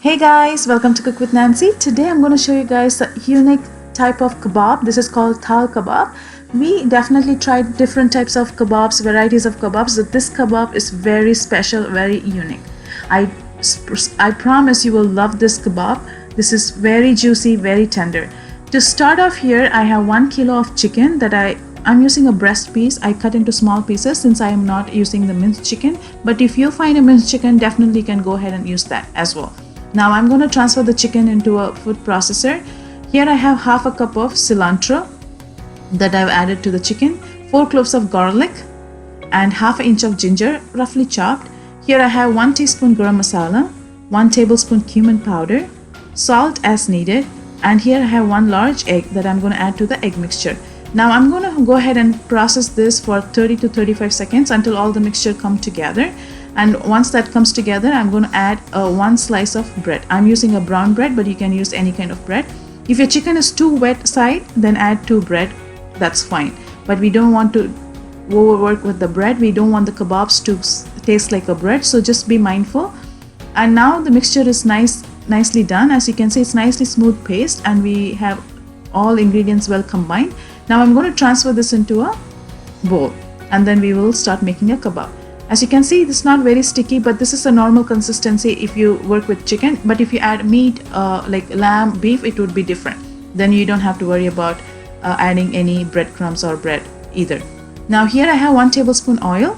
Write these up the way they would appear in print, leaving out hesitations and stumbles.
Hey guys, welcome to Cook with Nancy. Today I'm going to show you guys a unique type of kebab. This is called Taal Kebab. We definitely tried different types of kebabs, varieties of kebabs, but this kebab is very special, very unique. I, I promise you will love this kebab. This is very juicy, very tender. To start off here, I have 1 kilo of chicken that I'm using a breast piece. I cut into small pieces since I am not using the minced chicken. But if you find a minced chicken, definitely can go ahead and use that as well. Now I'm going to transfer the chicken into a food processor. Here I have half a cup of cilantro that I've added to the chicken, 4 cloves of garlic and half an inch of ginger roughly chopped. Here I have 1 teaspoon garam masala, 1 tablespoon cumin powder, salt as needed, and here I have 1 large egg that I'm going to add to the egg mixture. Now I'm going to go ahead and process this for 30 to 35 seconds until all the mixture come together. And once that comes together, I'm going to add 1 slice of bread. I'm using a brown bread, but you can use any kind of bread. If your chicken is too wet side, then add 2 bread. That's fine. But we don't want to overwork with the bread. We don't want the kebabs to taste like a bread. So just be mindful. And now the mixture is nicely done. As you can see, it's nicely smooth paste and we have all ingredients well combined. Now I'm going to transfer this into a bowl and then we will start making a kebab. As you can see, it's not very sticky, but this is a normal consistency if you work with chicken. But if you add meat like lamb, beef, it would be different. Then you don't have to worry about adding any breadcrumbs or bread either. Now here I have 1 tablespoon oil.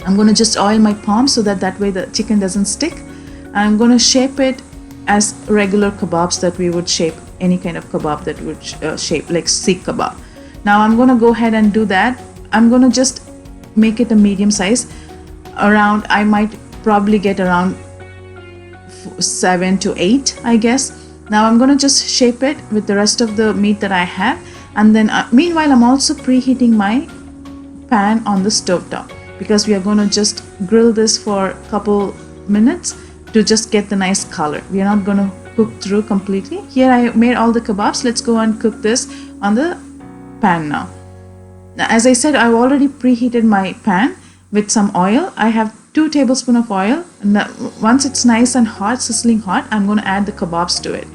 I'm going to just oil my palm so that way the chicken doesn't stick. I'm going to shape it as regular kebabs that we would shape any kind of kebab that would shape like Sikh kebab. Now I'm going to go ahead and do that. I'm going to just make it a medium size. I might probably get around 7 to 8, I guess. Now I'm going to just shape it with the rest of the meat that I have, and then meanwhile I'm also preheating my pan on the stove top because we are going to just grill this for a couple minutes to just get the nice color. We are not going to cook through completely. Here I made all the kebabs. Let's go and cook this on the pan now. Now as I said, I've already preheated my pan with some oil. I have 2 tablespoons of oil, and once it's nice and hot, sizzling hot, I'm going to add the kebabs to it.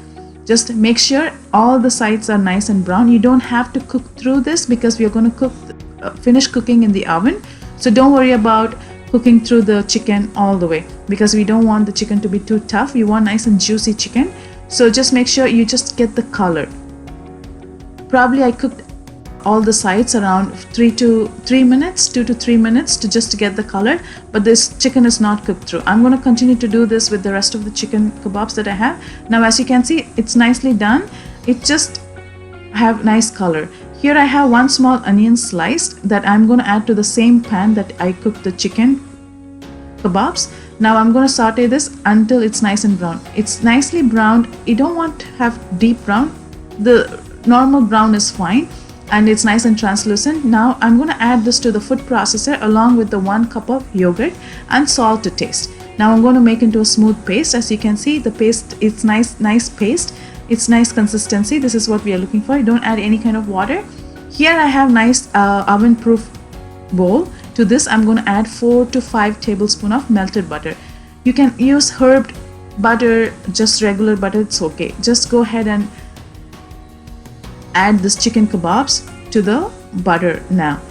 Just make sure all the sides are nice and brown. You don't have to cook through this because we are going to finish cooking in the oven. So don't worry about cooking through the chicken all the way because we don't want the chicken to be too tough. We want nice and juicy chicken. So just make sure you just get the color. Probably I cooked all the sides around 2 to 3 minutes to just get the color, but this chicken is not cooked through. I'm going to continue to do this with the rest of the chicken kebabs that I have. Now as you can see, it's nicely done. It just have nice color. Here I have 1 small onion sliced that I'm going to add to the same pan that I cooked the chicken kebabs. Now I'm going to saute this until it's nice and brown. It's nicely browned. You don't want to have deep brown. The normal brown is fine. And it's nice and translucent. Now I'm going to add this to the food processor along with the 1 cup of yogurt and salt to taste. Now I'm going to make into a smooth paste. As you can see, the paste, it's nice paste. It's nice consistency. This is what we are looking for. You don't add any kind of water. Here I have nice oven proof bowl. To this I'm going to add 4 to 5 tablespoons of melted butter. You can use herbed butter, just regular butter, it's okay. Just go ahead and add this chicken kebabs to the butter now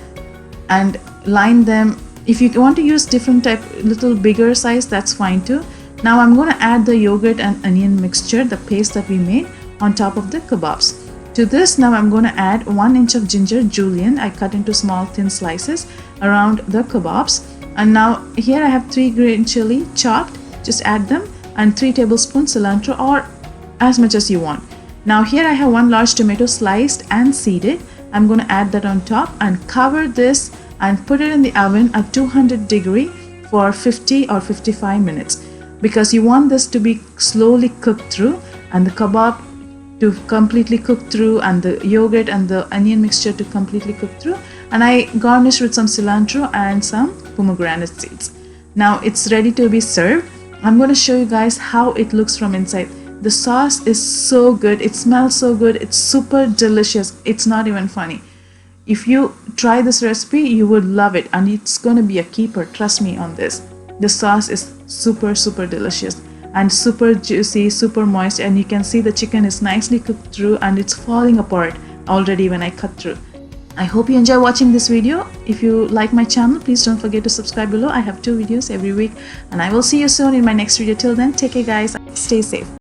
and line them. If you want to use different type, little bigger size, that's fine too. Now I'm going to add the yogurt and onion mixture, the paste that we made, on top of the kebabs. To this now I'm going to add 1 inch of ginger julienne. I cut into small thin slices around the kebabs. And now here I have 3 green chili chopped. Just add them, and 3 tablespoons cilantro, or as much as you want. Now here I have 1 large tomato sliced and seeded. I'm going to add that on top and cover this and put it in the oven at 200 degree for 50 or 55 minutes because you want this to be slowly cooked through and the kebab to completely cook through and the yogurt and the onion mixture to completely cook through. And I garnish with some cilantro and some pomegranate seeds. Now it's ready to be served. I'm going to show you guys how it looks from inside. The sauce is so good. It smells so good. It's super delicious. It's not even funny. If you try this recipe, you would love it. And it's going to be a keeper. Trust me on this. The sauce is super delicious. and super juicy, super moist, and you can see the chicken is nicely cooked through and it's falling apart already when I cut through. I hope you enjoy watching this video. If you like my channel, please don't forget to subscribe below. I have 2 videos every week, and I will see you soon in my next video. Till then, take care guys, stay safe.